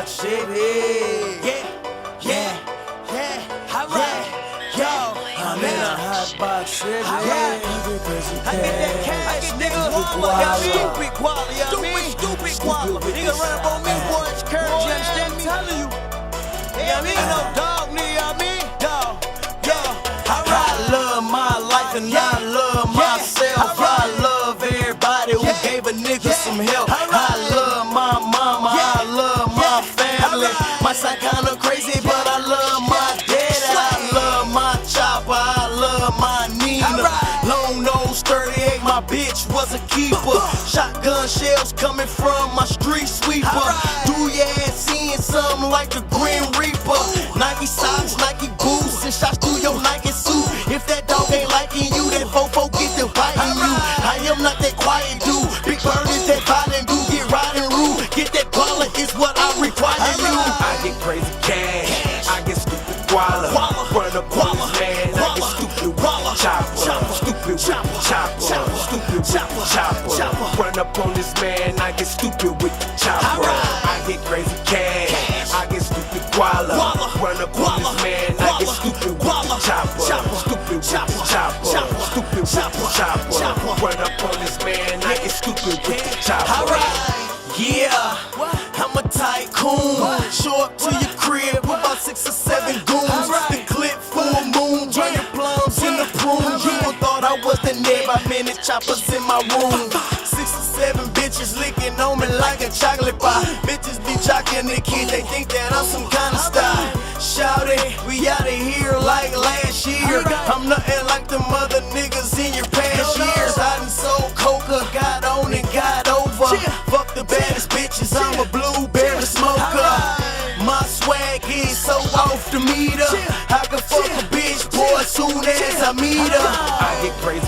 box Chevy. Yeah. Alright, yo, I'm in a hot box Chevy. I get that cash, nigga. Stupid quality, stupid quality. Nigga run up on me, boy, it's curves, you understand me? I'm telling you. Yeah, I mean, no dog, nigga, I mean, dog. Yo, I love my life and I love myself. I love everybody who gave a nigga some help. I love my mama, I love my family. Might sound kinda crazy, but I love my daddy. I love my chopper, I love my Nina. Long nose 38, my bitch was a keeper. Shotgun shells coming from my street sweeper. Do your ass seeing something like the Grim Reaper? Nike socks, Nike boots, and shots through your Nike suit. If that dog ain't liking you, that fofo get to biting you. I am not that quiet dude. Big Bird is that violent dude. Get riding rude. Get that baller is what I require you. I get crazy cash, I get stupid guala. Run up on this man, I get stupid with chopper. Stupid with chopper, stupid with chopper. Run up on this man, I get stupid with the chopper. I get crazy cash, I get stupid guala. Run up on this man, I get stupid with the chopper. Stupid with chopper, stupid with chopper. Run up on this man, I get stupid with the chopper. Yeah, I'm a tycoon. Show up to your crib with about 6 or 7 goons. The clip full moon, burning plums in the prunes. You would thought I was the neb, I minute choppers in my room. 6 or 7 bitches licking on me like a chocolate pie. Bitches be jocking the kid, they think that I'm some kind of style. Shout it, we outta here like last year. I'm nothing like them other niggas in your past years. I done sold coca, got on and got over. Fuck the baddest bitches, I'm a blueberry smoker. My swag is so off the meter. I can fuck a bitch, boy, as soon as I meet her. I get crazy